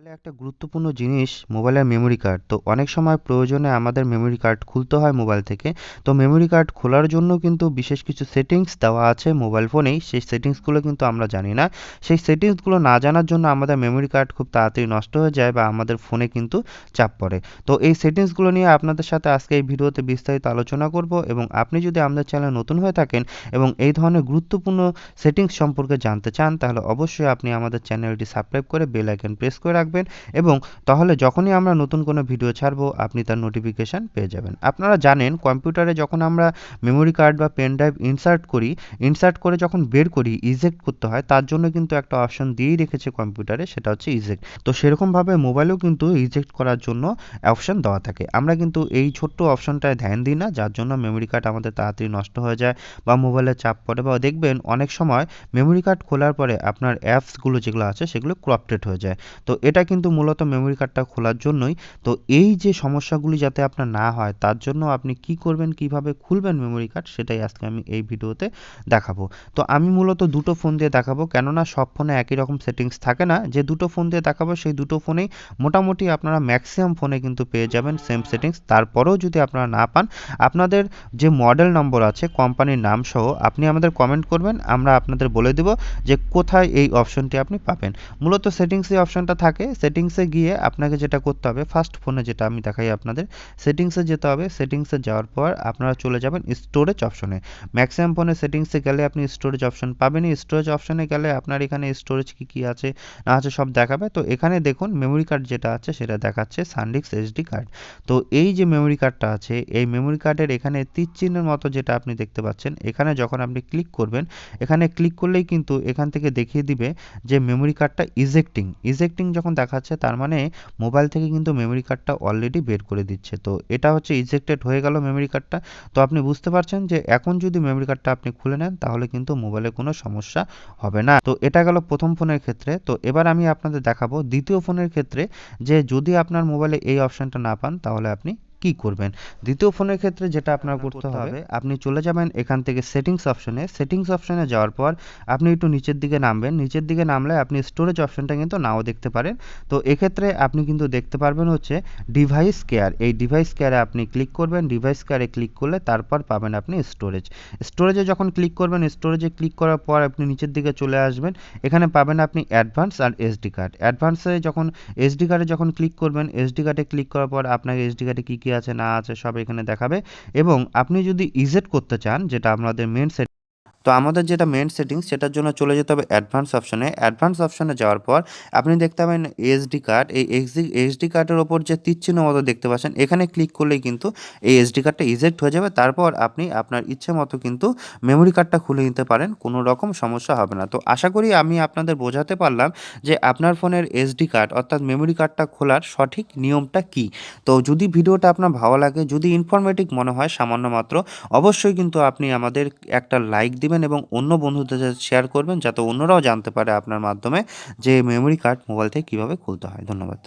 মোবাইলে একটা গুরুত্বপূর্ণ জিনিস মোবাইলের মেমোরি কার্ড। তো অনেক সময় প্রয়োজনে আমাদের মেমোরি কার্ড খুলতে হয় মোবাইল থেকে। তো মেমোরি কার্ড খোলার জন্য কিন্তু বিশেষ কিছু সেটিংস দেওয়া আছে মোবাইল ফোনেই, সেই সেটিংসগুলো কিন্তু আমরা জানি না। সেই সেটিংসগুলো না জানার জন্য আমাদের মেমোরি কার্ড খুব তাড়াতাড়ি নষ্ট হয়ে যায় বা আমাদের ফোনে কিন্তু চাপ পড়ে। তো এই সেটিংসগুলো নিয়ে আপনাদের সাথে আজকে এই ভিডিওতে বিস্তারিত আলোচনা করব, এবং আপনি যদি আমাদের চ্যানেলে নতুন হয়ে থাকেন এবং এই ধরনের গুরুত্বপূর্ণ সেটিংস সম্পর্কে জানতে চান, তাহলে অবশ্যই আপনি আমাদের চ্যানেলটি সাবস্ক্রাইব করে বেল আইকন প্রেস করে রাখবেন, এবং তাহলে যখনই আমরা নতুন কোনো ভিডিও ছাড়বো আপনি তার নোটিফিকেশান পেয়ে যাবেন। আপনারা জানেন কম্পিউটারে যখন আমরা মেমোরি কার্ড বা পেন ড্রাইভ ইনসার্ট করে যখন বের করি, ইজেক্ট করতে হয়, তার জন্য কিন্তু একটা অপশন দিয়েই রেখেছে কম্পিউটারে, সেটা হচ্ছে ইজেক্ট। তো সেরকমভাবে মোবাইলেও কিন্তু ইজেক্ট করার জন্য অপশন দেওয়া থাকে। আমরা কিন্তু এই ছোট্ট অপশনটায় ধ্যান দিই না, যার জন্য মেমোরি কার্ড আমাদের তাড়াতাড়ি নষ্ট হয়ে যায় বা মোবাইলে চাপ পড়ে, বা দেখবেন অনেক সময় মেমোরি কার্ড খোলার পরে আপনার অ্যাপসগুলো যেগুলো আছে সেগুলো ক্রাপ্টেড হয়ে যায়। তো এটা কিন্তু মূলত মেমোরি কার্ডটা খোলার জন্যই। তো এই যে সমস্যাগুলি যাতে আপনার না হয় তার জন্য আপনি কি করবেন, কিভাবে খুলবেন মেমোরি কার্ড, সেটাই আজকে আমি এই ভিডিওতে দেখাবো। তো আমি মূলত দুটো ফোন দিয়ে দেখাবো, কেননা সব ফোনে একই রকম সেটিংস থাকে না। যে দুটো ফোন দিয়ে দেখাবো সেই দুটো ফোনেই মোটামুটি আপনারা ম্যাক্সিমাম ফোনে কিন্তু পেয়ে যাবেন সেম সেটিংস। তারপরেও যদি আপনারা না পান, আপনাদের যে মডেল নম্বর আছে কোম্পানির নাম সহ আপনি আমাদের কমেন্ট করবেন, আমরা আপনাদের বলে দেব যে কোথায় এই অপশনটি আপনি পাবেন। মূলত সেটিংসে অপশনটা থাকে, সেটিংসে গিয়ে আপনাকে যেটা করতে হবে, ফার্স্ট ফোনে যেটা আমি দেখাই আপনাদের, সেটিংসে যেতে হবে। সেটিংসে যাওয়ার পর আপনারা চলে যাবেন স্টোরেজ অপশনে। ম্যাক্সিমাম ফোনে সেটিংসে গেলে আপনি স্টোরেজ অপশন পাবেনই। স্টোরেজ অপশনে গেলে আপনার এখানে স্টোরেজ কী আছে না আছে সব দেখাবে। তো এখানে দেখুন মেমোরি কার্ড যেটা আছে সেটা দেখাচ্ছে সানডিস্ক এসডি কার্ড। তো এই যে মেমোরি কার্ডটা আছে, এই মেমোরি কার্ডের এখানে তীর চিহ্নের মতো যেটা আপনি দেখতে পাচ্ছেন, এখানে যখন আপনি ক্লিক করবেন, এখানে ক্লিক করলেই কিন্তু এখান থেকে দেখিয়ে দিবে যে মেমোরি কার্ডটা ইজেক্টিং যখন দেখাচ্ছে, তার মানে মোবাইল থেকে কিন্তু মেমোরি কার্ডটা অলরেডি বের করে দিচ্ছে। তো এটা হচ্ছে ইজেক্টেড হয়ে গেল মেমোরি কার্ডটা। তো আপনি বুঝতে পারছেন যে এখন যদি মেমোরি কার্ডটা আপনি খুলে নেন তাহলে কিন্তু মোবাইলে কোনো সমস্যা হবে না। তো এটা গেল প্রথম ফোনের ক্ষেত্রে। তো এবার আমি আপনাদের দেখাবো দ্বিতীয় ফোনের ক্ষেত্রে, যে যদি আপনার মোবাইলে এই অপশনটা না পান তাহলে আপনি কি করবেন। দ্বিতীয় ফোনের ক্ষেত্রে যেটা আপনার করতে হবে, আপনি চলে যাবেন এখান থেকে সেটিংস অপশনে যাওয়ার পর আপনি একটু নিচের দিকে নামবেন। নিচের দিকে নামলে আপনি স্টোরেজ অপশনটা কিন্তু নাও দেখতে পারেন। তো এক্ষেত্রে আপনি কিন্তু দেখতে পারবেন হচ্ছে ডিভাইস কেয়ার। এই ডিভাইস কেয়ারে আপনি ক্লিক করবেন। ডিভাইস কেয়ারে ক্লিক করলে তারপর পাবেন আপনি স্টোরেজে যখন ক্লিক করবেন, স্টোরেজে ক্লিক করার পর আপনি নিচের দিকে চলে আসবেন। এখানে পাবেন আপনি অ্যাডভান্স আর এসডি কার্ড। অ্যাডভান্সে যখন এসডি কার্ডে যখন ক্লিক করবেন, এসডি কার্ডে ক্লিক করার পর আপনাকে এসডি কার্ডে কী কী আছে না আছে সব এখানে দেখাবে। এবং আপনি যদি ইজেট করতে চান, যেটা আমাদের মেন সেট, তো আমাদের যেটা মেন সেটিংস সেটার জন্য চলে যেতে হবে অ্যাডভান্স অপশনে যাওয়ার পর আপনি দেখতে পাবেন এসডি কার্ড। এই এসডি কার্ডের ওপর যে তীরচিহ্ন মতো দেখতে পাচ্ছেন, এখানে ক্লিক করলেই কিন্তু এই এসডি কার্ডটা ইজেক্ট হয়ে যাবে। তারপর আপনি আপনার ইচ্ছে মতো কিন্তু মেমোরি কার্ডটা খুলে নিতে পারেন, কোনো রকম সমস্যা হবে না। তো আশা করি আমি আপনাদের বোঝাতে পারলাম যে আপনার ফোনের এসডি কার্ড অর্থাৎ মেমোরি কার্ডটা খোলার সঠিক নিয়মটা কী। তো যদি ভিডিওটা আপনার ভালো লাগে, যদি ইনফরমেটিভ মনে হয় সামান্য মাত্র, অবশ্যই কিন্তু আপনি আমাদের একটা লাইক দিবেন এবং অন্য বন্ধুদের সাথে শেয়ার করবেন, যাতে অন্যরাও জানতে পারে আপনার মাধ্যমে যে মেমোরি কার্ড মোবাইল থেকে কীভাবে খুলতে হয়। ধন্যবাদ।